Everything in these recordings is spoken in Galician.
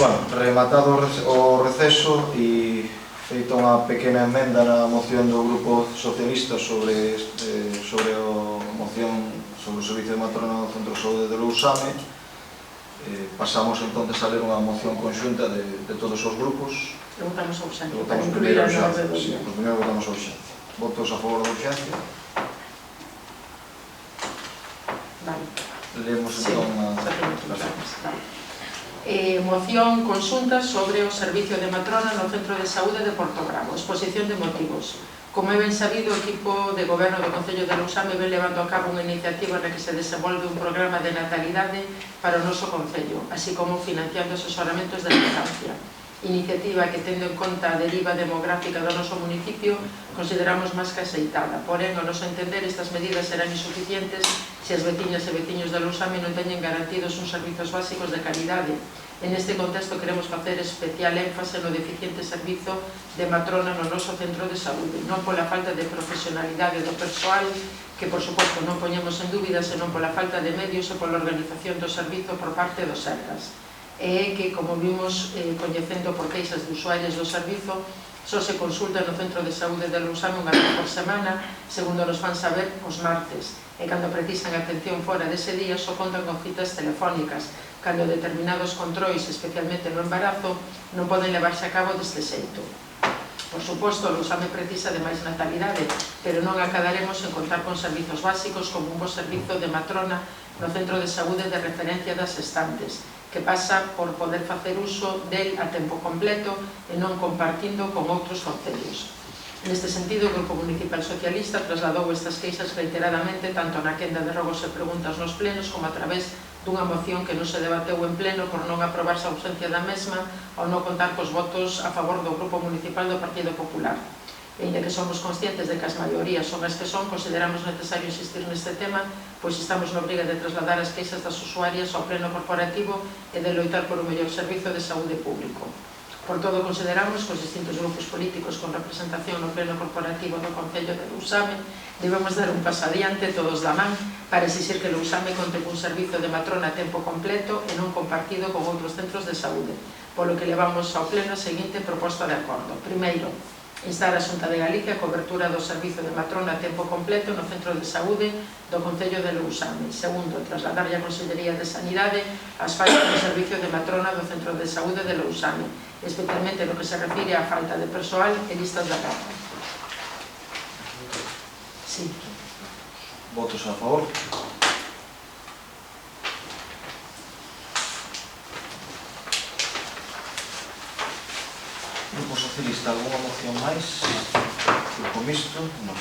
Bueno, rematado o receso e feita unha pequena emenda na moción do Grupo Socialista sobre a moción sobre o servicio de matrona do Centro de Saúde de Lousame, pasamos entonces a ler unha moción conxunta de todos os grupos. E votamos a urxencia. Votamos primeiro a urxencia. Sí, primeiro votamos a urxencia. Votos a favor da urxencia. Vale. Leemos entón moción conxunta sobre o servicio de matrona no Centro de Saúde de Porto Bravo. Exposición de motivos. Como é ben sabido, o equipo de goberno do Concello de Lousame ven levando a cabo unha iniciativa na que se desenvolve un programa de natalidade para o noso Concello, así como financiando asesoramentos de lactancia. Iniciativa que, tendo en conta a deriva demográfica do noso municipio, consideramos máis que aceitada. Porén, ao noso entender, estas medidas serán insuficientes se as veciñas e veciños de Lousame non teñen garantidos uns servizos básicos de calidade. En este contexto queremos facer especial énfase no deficiente servizo de matrona no noso centro de saúde, non pola falta de profesionalidade do persoal, que por suposto non poñemos en dúbida, senón pola falta de medios e pola organización do servizo por parte dos Sergas. E que, como vimos coñecendo por queixas de usuarios do servizo, só se consulta no Centro de Saúde de Lousame unha vez por semana, segundo nos fan saber os martes, e cando precisan atención fora dese día só contan con citas telefónicas, cando determinados controis, especialmente no embarazo, non poden levarse a cabo deste xeito. Por suposto, Lousame precisa de máis natalidade, pero non acadaremos en contar con servizos básicos como un bo servizo de matrona no Centro de Saúde de referencia das estantes, que pasa por poder facer uso del a tempo completo e non compartindo con outros concellos. Neste sentido, o Grupo Municipal Socialista trasladou estas queixas reiteradamente tanto na quenda de rogos e preguntas nos plenos como a través dunha moción que non se debateu en pleno por non aprobarse a ausencia da mesma ou non contar cos votos a favor do Grupo Municipal do Partido Popular. E ainda que somos conscientes de que as maiorías son as que son, consideramos necesario insistir neste tema, pois estamos na obriga de trasladar as queixas das usuarias ao pleno corporativo e de loitar por un mellor servizo de saúde público. Por todo, consideramos que os distintos grupos políticos con representación no pleno corporativo do Concello de Lousame debemos dar un paso adiante, todos da man, para exixir que Lousame conte cun servizo de matrona a tempo completo e non compartido con outros centros de saúde, polo que levamos ao pleno a seguinte proposta de acordo. Primeiro, instar a Xunta de Galicia a cobertura do servizo de matrona a tempo completo no Centro de Saúde do Concello de Lousame. Segundo, trasladarlle a Consellería de Sanidade as fallas do servicio de matrona do Centro de Saúde de Lousame, especialmente no que se refire á falta de persoal e listas de agora. Sí. Votos a favor. Grupo Socialista, alguna moción máis? Grupo Mixto? Non.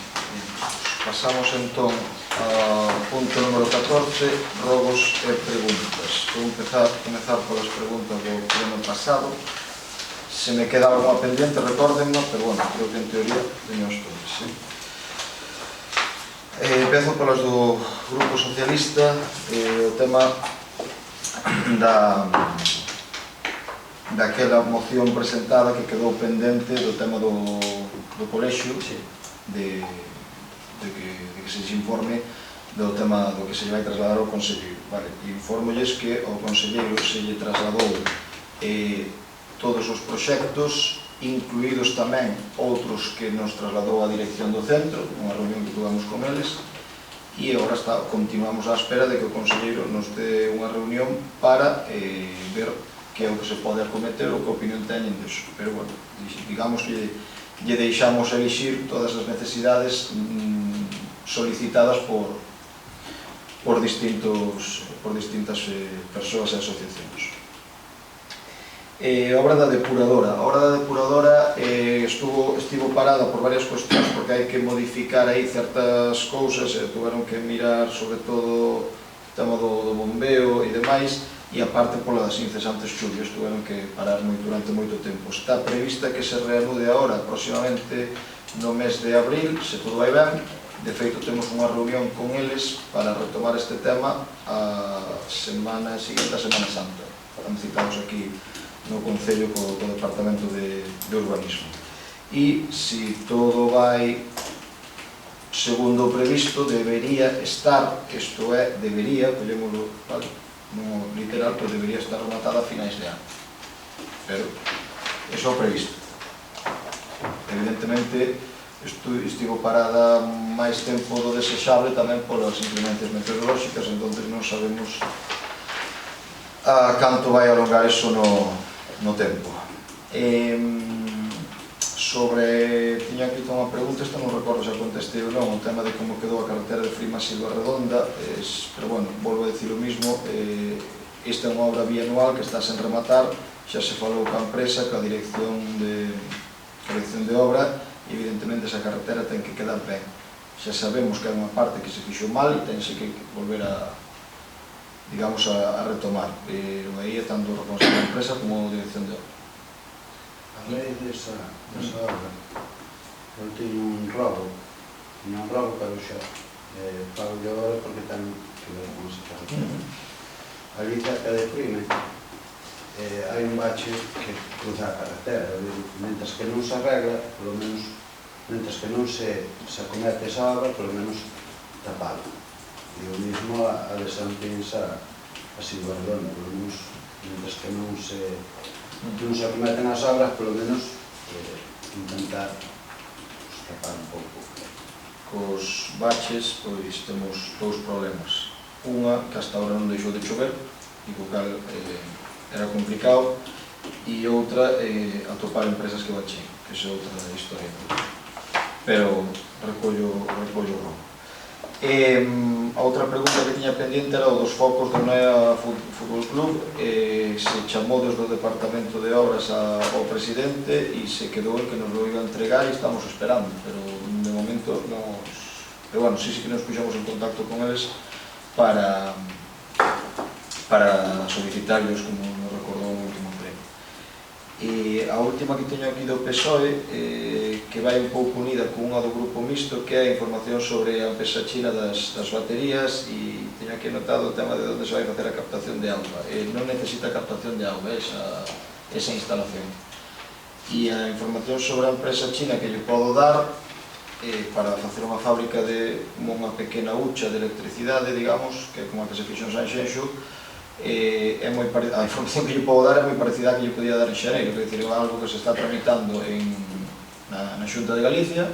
Pasamos entón ao punto número 14, rogos e preguntas. Vou comezar polas preguntas do pleno pasado. Se me queda alguna pendiente, recórdenme, pero bueno, creo que en teoría teñamos todas, sí? Empezo polas do Grupo Socialista, o tema daquela moción presentada que quedou pendente do tema do colexio, de que se informe do tema do que se vai trasladar ao Conselleiro. Informolles que ao Conselleiro se lle trasladou todos os proxectos, incluídos tamén outros que nos trasladou a dirección do centro, unha reunión que tuvamos con eles, e agora continuamos á espera de que o Conselleiro nos dé unha reunión para ver que é o que se pode acometer ou que opinión teñen disso. Pero, bueno, digamos que lle deixamos elixir todas as necesidades solicitadas por distintas persoas e asociacións. A obra da depuradora. A obra da depuradora estivo parada por varias cuestións porque hai que modificar aí certas cousas e tuveron que mirar sobre todo o tema do bombeo e demais, e aparte polas incesantes chuvias tuveron que parar durante moito tempo. Está prevista que se reanude agora aproximadamente no mes de abril, se todo vai ben. De feito, temos unha reunión con eles para retomar este tema a semana seguinte, a Semana Santa. Estamos citados aquí no Concello co Departamento de Urbanismo. E se todo vai segundo o previsto, debería estar, que isto é, debería, collémoslo, no literal, pero debería estar rematada a finais de ano. pero eso é o previsto. Evidentemente, estivo parada máis tempo do desexable tamén polas inclemencias meteorolóxicas, entonces non sabemos a canto vai alongar eso no tempo. Sobre, tiña aquí unha pregunta, esta non recordo se a contestei ou non, o tema de como quedou a carretera de Frima Silva Redonda, pero bueno, volvo a dicir o mismo, esta é unha obra bianual que está sen rematar, xa se falou ca empresa, ca dirección de obra, e evidentemente esa carretera ten que quedar ben. Xa sabemos que hai unha parte que se fixo mal e tense que volver a, digamos, a retomar, pero aí é tanto o responsable da empresa como a dirección de obra. A raíz desa obra, eu teño un robo, pero xa pago de agora porque ten que ver con esa carretera. Ali cerca de Prime hai un bache que cruza a carretera, mentres que non se arregla, polo menos, mentres que non se acomete esa obra, polo menos tapalo. E o mismo a de San Pins a Silva Redonda, polo menos, mentres que non se acometen as obras, polo menos intentar tapar un pouco. Cos baches, pois, temos dous problemas. Unha, que hasta ahora non deixou de chover, e co cal era complicado, e outra, atopar empresas que bachen, que é outra historia. Pero recollo o robo. A outra pregunta que tiña pendiente era o dos focos do Nea Fútbol Club. Se chamou desde o Departamento de Obras ao presidente e se quedou en que nos lo iba a entregar e estamos esperando, pero de momento pero bueno, sí que nos puxamos en contacto con eles para solicitarlos, como nos recordou o último pleno. E a última que teño aquí do PSOE, que vai un pouco unida con unha do grupo mixto, que é a información sobre a empresa china das baterías, e teño aquí anotado o tema de onde se vai facer a captación de auga. Non necesita captación de auga esa instalación. E a información sobre a empresa china que lle podo dar para facer unha fábrica de unha pequena hucha de electricidade, digamos, que é como a que se fixo en Sanxenxo, a información que lle podo dar é moi parecida a que lle podía dar en xaneiro, que é algo que se está tramitando na Xunta de Galicia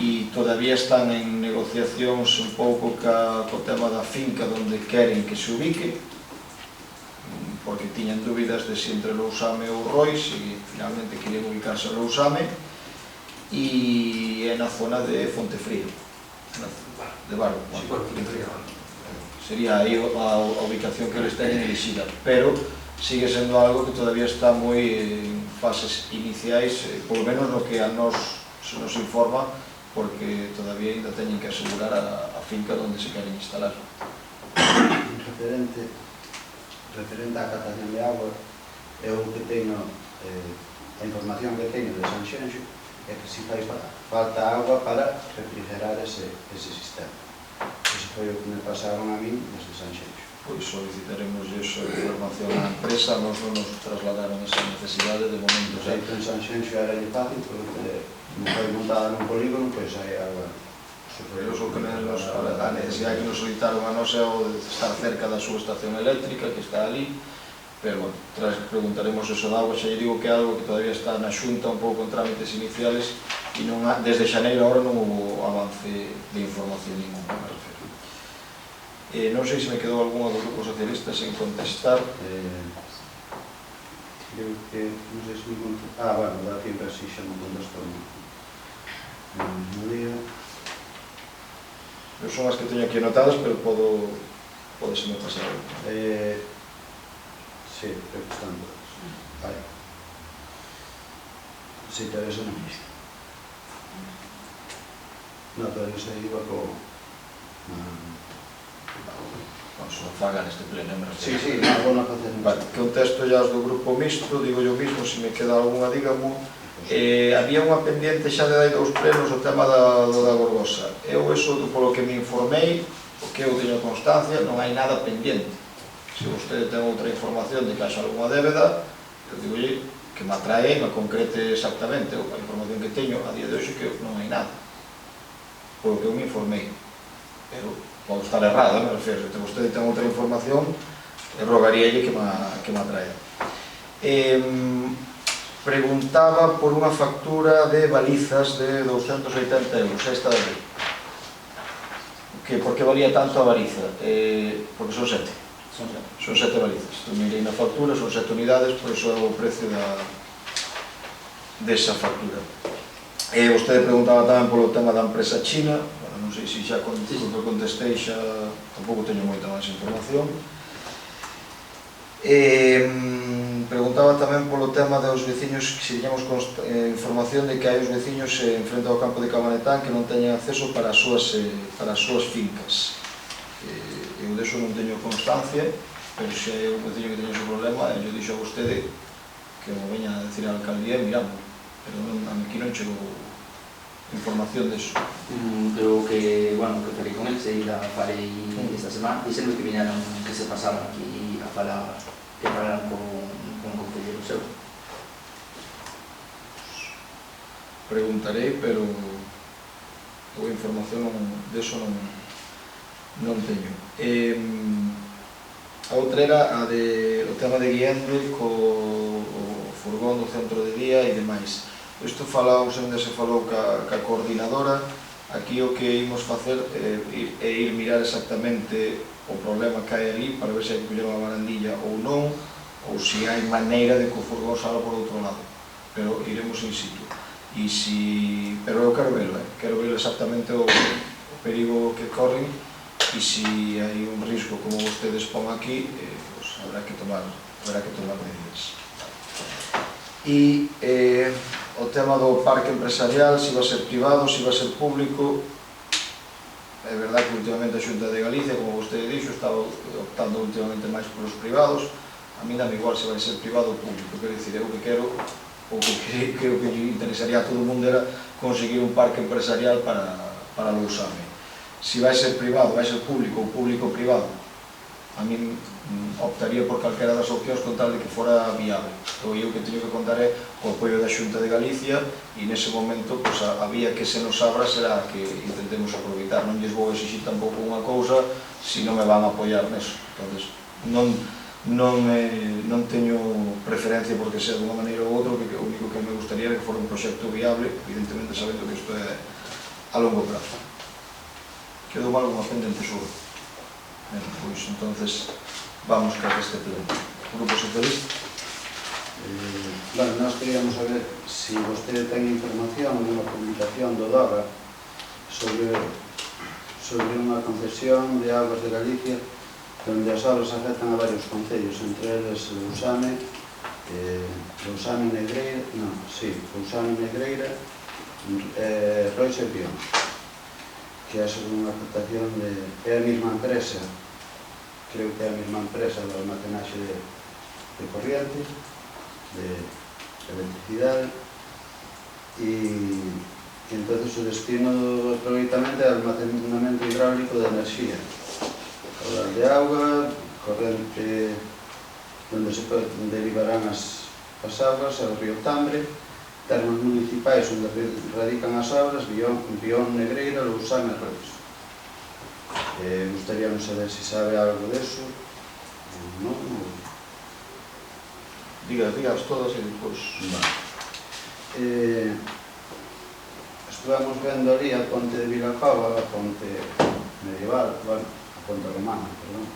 e todavía están en negociacións un pouco co tema da finca onde queren que se ubique, porque tiñan dúbidas de se entre Lousame ou Rois, e finalmente querían ubicarse a Lousame, e é na zona de Fontefrío, de Barro. Sería aí a ubicación que eles teñen elixida, pero sigue sendo algo que todavía está moi en fases iniciais, polo menos no que a nos se nos informa, porque todavía ainda teñen que asegurar a finca onde se queren instalar. Referente á captación de agua, eu que teño, a información que teño de Sanxenxo é que si fai falta agua para refrigerar ese sistema. Ese foi o que me pasaron a min desde Sanxenxo. Pois solicitaremos esa información á empresa, nos non nos trasladaron esa necesidade de momento. O xeito en Sanxenxo era fácil, porque non foi montada nun polígono, pois hai agua. Pero a necesidade que nos solicitaron a nos é o de estar cerca da súa estación eléctrica, que está ali, pero, bueno, preguntaremos eso de agua. Xa lle digo que é algo que todavía está na Xunta un pouco en trámites iniciales e desde xaneiro agora non houve avance de información ninguna, me refiro. Non sei se me quedou algunha do grupo socialista sen contestar. Creo que, non sei se me contestou. Bueno, da Fibra si xa me contestou no día. Non son as que teño aquí anotadas, pero podeseme pasar. Sí, creo que están todas. Vale. Si te ves en lista. No, pero se iba con... Vamos a fagar este pleno, me refiro. Sí, non, vou non facer. Vale, contesto ya as do grupo mixto, digo yo mismo, se me queda algunha, dígamo. Había unha pendiente xa de 2 plenos o tema do da Gorgosa. Eu, eso, polo que me informei, o que eu teño constancia, non hai nada pendiente. Se vostede ten outra información de que haxa algunha débeda, eu digo que me atrae, me concrete exactamente a información que teño a día de hoxe, que non hai nada. Polo que eu me informei. Pero pode estar errado, me refiro. Se vostede ten outra información, rogaríalle que me atrae. Preguntaba por unha factura de balizas de 280 euros, esta de aquí. Por que valía tanto a baliza? Porque son 7. Son 7 balizas. Mirei na factura, son 7 unidades, por iso é o precio desa factura. Vostede preguntaba tamén polo tema da empresa china. Non sei se xa contestei, xa tampouco teño moita máis información. Preguntaba tamén polo tema dos veciños, se tiñamos información de que hai os veciños en frente ao campo de Cabanetán que non teñen acceso para as súas fincas. Eu deso non teño constancia, pero se hai un veciño que teña ese problema, eu dixo a vostede que o veña a decir a alcaldía e miramos, pero aquí non chegou información deso. Creo que, bueno, que falei con el, seguida farei esta semana, dixendo que viñaron, que se pasaban aquí a falar, que falaran con concelleiro seu. Preguntarei, pero a información deso non teño. A outra era o tema de Guiende co furgón do centro de día e demais. Isto falamos, onde se falou ca coordinadora. Aquí o que imos facer é ir mirar exactamente o problema que hai ali para ver se hai que coller unha barandilla ou non, ou se hai maneira de que o furgón salga por outro lado, pero iremos in situ. Pero eu quero ver exactamente o perigo que corren, e se hai un risco como vostedes pon aquí, habrá que tomar medidas. E o tema do parque empresarial, se va a ser privado, se va a ser público. É verdade que últimamente a Xunta de Galicia, como vostede dixo, está optando últimamente máis polos privados. A mí dame igual se vai ser privado ou público, quero dicir, eu que quero, o que creo que lle interesaría a todo o mundo era conseguir un parque empresarial para Lousame. Se vai ser privado, vai ser público ou público-privado, a mí optaría por calquera das opcións con tal de que fora viable. O eu que teño que contar é o apoio da Xunta de Galicia, e nese momento a vía que se nos abra será que intentemos aproveitar. Non lles vou exixir tampouco unha cousa se non me van a apoiar neso. Non teño preferencia porque sea de unha maneira ou outra, o único que me gustaría é que fora un proxecto viable, evidentemente sabendo que isto é a longo prazo. Quedou mal unha pendente sobre. Pois entonces vamos ca este pleno. Grupo Socialista. Bueno, nós queríamos saber se vostede ten información de unha publicación do DOGA sobre unha concesión de Augas de Galicia onde as obras afectan a varios concellos, entre eles Lousame, Negreira, Roixa e Pión, que é sobre unha afectación é a mesma empresa, creo que é a mesma empresa do almacenaxe de corriente, de electricidade, e entonces o destino do aproveitamento é o almacenamento hidráulico de enerxía, caudal de auga, corrente onde se derivarán as augas ao río Tambre, termos municipais onde radican as obras, Pión, Negreira, Lousame e Roixa. Gustaríamos saber se sabe algo deso, non? Digas todas e depois... Estuvamos vendo ali a ponte de Vilacova, a ponte medieval, bueno, a ponte romana, perdón,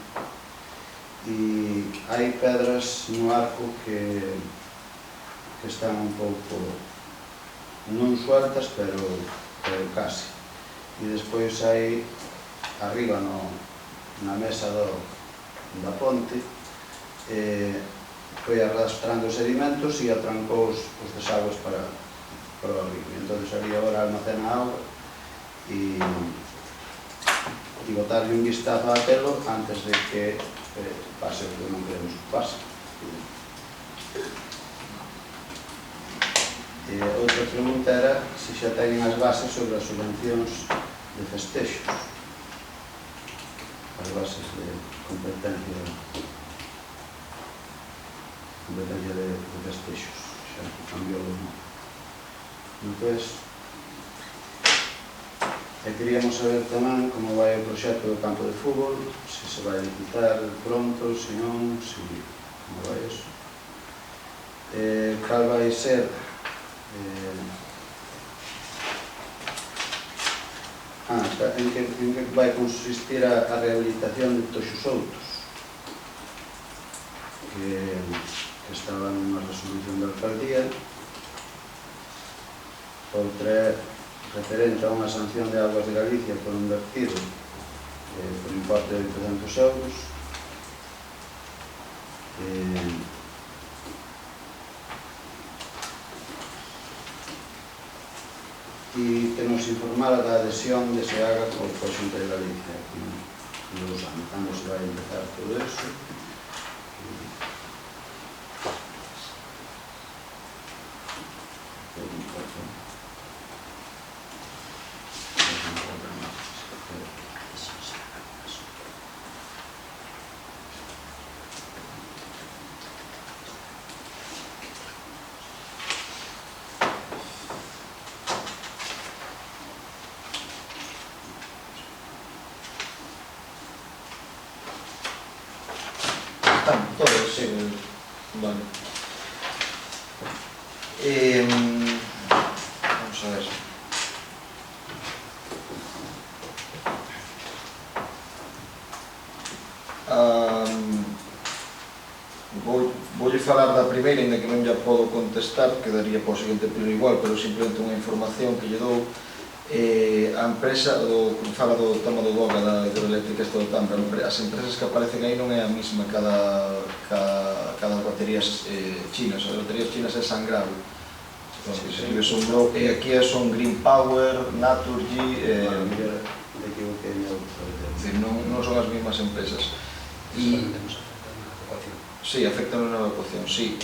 e hai pedras no arco que están un pouco non sueltas, pero casi. E despois hai arriba na mesa da ponte, foi arrastrando sedimentos e atrancou os desagües para o río. Entón ali agora almacena auga e botarle un vistazo a telo antes de que pase o que non queremos que pase. Outra pregunta era se xa teñen as bases sobre as subvencións de festexos, as bases de competencia de festexos, xa cambiou o nome. Entón, queríamos saber tamén como vai o proxecto do campo de fútbol, se vai licitar pronto, se non, como vai eso. cal vai ser en que vai consistir a rehabilitación de Toxos Outos, que estaba nunha resolución da alcaldía. Outra é referente a unha sanción de Augas de Galicia por un vertido por importe de 800 euros. E que nos informara da adhesión de SEAGA coa Xunta de Galicia en Lousame, cando se vai empezar todo eso. Están todos, sí, vale. Vamos a ver. Voulle falar da primeira, ainda que non ya podo contestar, quedaría para o seguinte pleno igual, pero simplemente unha información que lle dou. A empresa, fala do tema do DOGA da hidroeléctrica esta do Tambra, as empresas que aparecen aí non é a mesma cada baterías chinas. As baterías chinas é Sangrado, e aquí son Green Power, Naturgy, non son as mesmas empresas. Sí, afectan na evacuación, sí.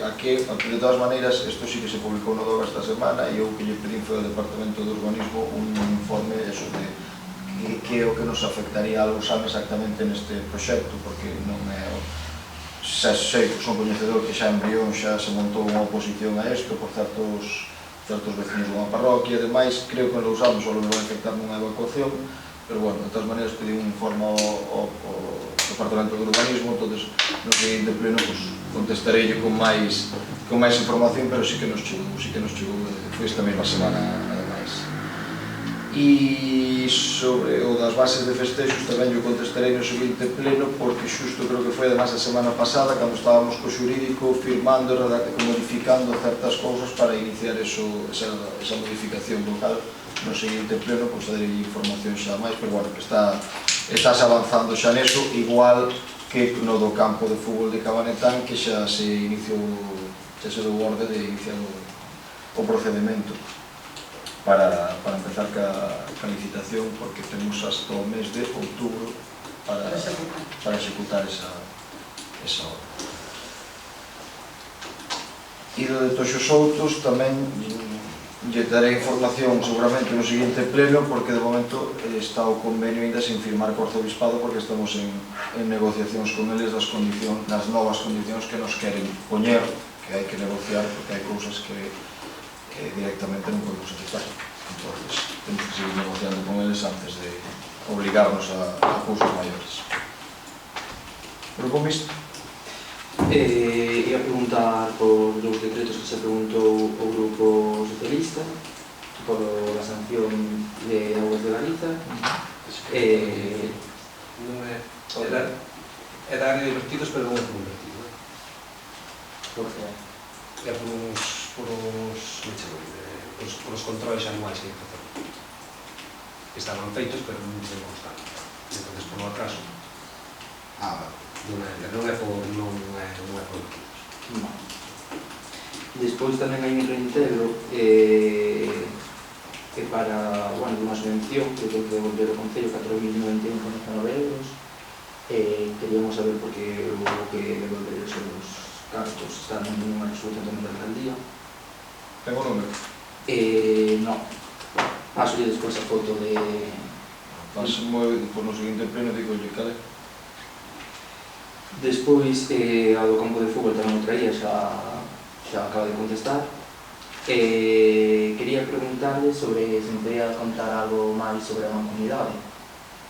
Aquí, de todas maneiras, isto sí que se publicou no DOGA esta semana e eu que lle pedín foi ao Departamento de Urbanismo un informe sobre que é o que nos afectaría a Lousame exactamente neste proxecto, porque non é... Sei, son coñecedor que xa en Brión xa se montou unha oposición a isto por certos vecinos dunha parroquia e demais. Creo que en Lousame só non vai afectar nunha evacuación, pero, bueno, de todas maneiras pedí un informe ao Departamento de Urbanismo, entonces no seguinte pleno contestarei con máis información, pero sí que nos chegou, foi esta mesma semana, ademais. E sobre o das bases de festexos tamén eu contestarei no seguinte pleno, porque xusto creo que foi además a semana pasada, cando estábamos co xurídico firmando e modificando certas cousas para iniciar esa modificación local. No seguinte pleno, pois darei información xa máis, pero, bueno, que estás avanzando xa neso, igual que no do campo de fútbol de Cabanetán, que xa se iniciou, xa se dou orde de iniciar o procedimento para empezar ca licitación, porque temos hasta o mes de outubro para executar esa obra. E do de Toxos Outos tamén lle darei información seguramente no seguinte pleno, porque de momento está o convenio ainda sin firmar co Arzobispado, porque estamos en negociacións con eles das novas condicións que nos queren poñer, que hai que negociar, porque hai cousas que directamente non podemos aceptar. Entonces, temos que seguir negociando con eles antes de obligarnos a cousas maiores. Pero con isto ia preguntar por dous decretos que se preguntou o Grupo Socialista, por a sanción de Augas de Galiza. Non é dar divertidos, pero non é por un vertido. Por que? É por os controles anuais que hai que facer. Estaban feitos, pero non se constaban. Entón, por un atraso, non é por vertidos. Despois tamén hai un reintegro que para, bueno, unha subvención que ten que devolver o Concello 4.091,19 euros. Queríamos saber por que houve que devolver esos cartos. Están nunha resolución tamén da alcaldía. ten o número. Non. Pasolle despois a foto de... Pasemos por no seguinte pleno, digo yo, cale. Despois, a do campo de fútbol tamén o traía, xa acaba de contestar. Quería preguntarle sobre se me podía contar algo máis sobre a mancomunidade,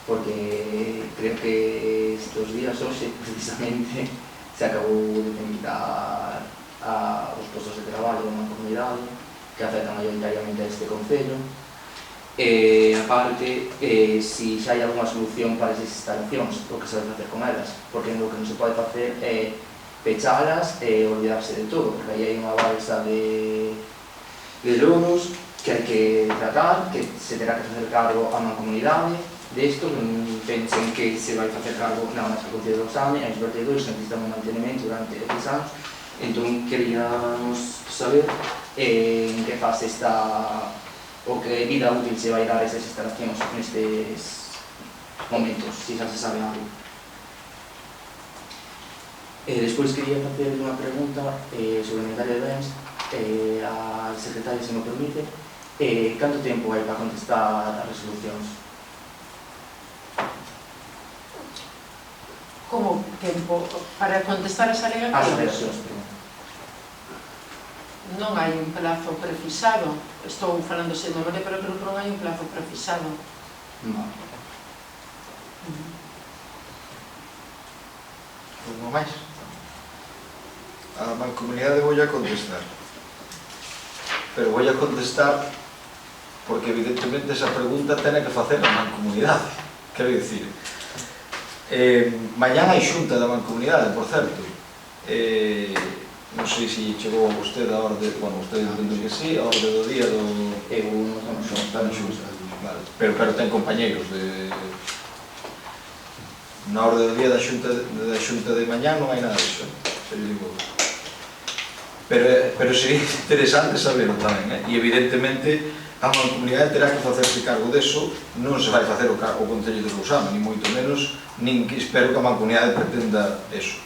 porque creo que estes días hoxe, precisamente, se acabou de tramitar a mancomunidade que afectan maioritariamente a este concello. Aparte, si xa hai alguna solución para esas instalacións, o que se vai facer con elas, porque o que non se pode facer é pechalas e olvidarse de todo, porque aí hai unha balsa de lodos que hai que tratar, que se terá que facer cargo a mancomunidade desto, non pensen que se vai facer cargo na máis que o Concello de Lousame, hai os vertedores que necesitan un mantenimento durante 10 anos, entón queríamos saber en que fase está o que vida útil se vai dar a esas instalacións nestes momentos, se xa se sabe algo. Despois quería facer unha pregunta sobre o inventario de bens al secretario, se me permite. Canto tempo hai para contestar as resolucións? Como tempo para contestar as As alegacións? alegacións, perdón. Non hai un plazo precisado. Estou falando sen memoria, pero creo que non hai un plazo precisado. Vale. Algo máis? A mancomunidade vou a contestar. Pero vou a contestar porque evidentemente esa pregunta tene que facer a mancomunidade. Quero dicir, mañán hai xunta da mancomunidade, por certo. Non sei se chegou a vostede a orde, bueno, vostede entendo que sí, a orde do día do... Eu non son Está na xunta, vale. Pero ten compañeiros de... Na orde do día da xunta de mañán non hai nada disso, se lle digo. Pero sería interesante saberlo tamén, e evidentemente a mancomunidade terá que facerse cargo deso, non se vai facer o Concello de Lousame, ni moito menos, nin que espero que a mancomunidade pretenda eso.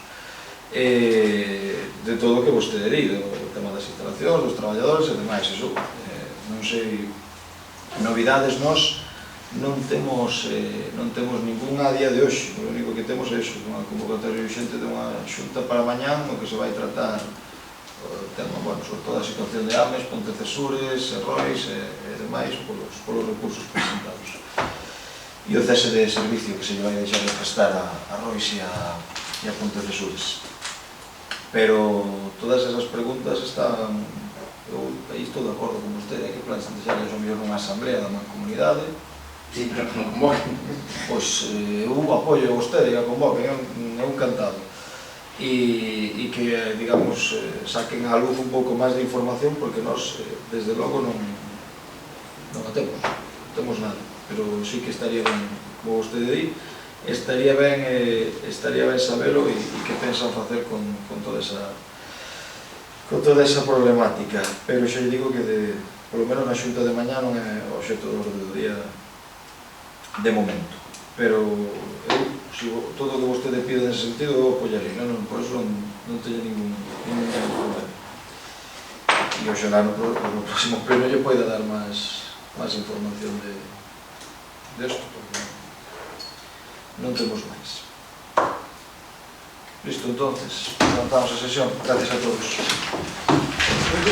De todo o que vostede di, do tema das instalacións, dos traballadores e demais, eso, non sei, novidades nós non temos ninguna a día de hoxe, o único que temos é eso, unha convocatoria urxente de unha xunta para mañán, no que se vai tratar o tema, bueno, sobre toda a situación de Ames, Pontecesures, Errois e demais polos recursos presentados. E o cese de servicio que se lle vai deixar de prestar a Rois e a Pontecesures. Pero todas esas preguntas están... Eu estou de acordo con vostede, hai que plantearles o mellor nunha asamblea da mancomunidade. Sí, pero que non convoquen. Pois eu apoio a vostede que a convoquen, é un encantado. E que, digamos, saquen á luz un pouco máis de información, porque nós, desde logo, non a temos nada. Pero sí que estaría ben, como vostede di, estaría ben sabelo e que pensan facer con toda esa problemática. Pero xa digo que, polo menos na xunta de mañá, non é o obxecto do orde do día de momento. Pero eu, todo o que vostede pide nese sentido, eu apoiarei, por eso non teño ningún problema. E oxalá no próximo pleno lle poida dar máis información desto, porque non temos máis. Listo, entonces, levantamos a sesión. Gracias a todos.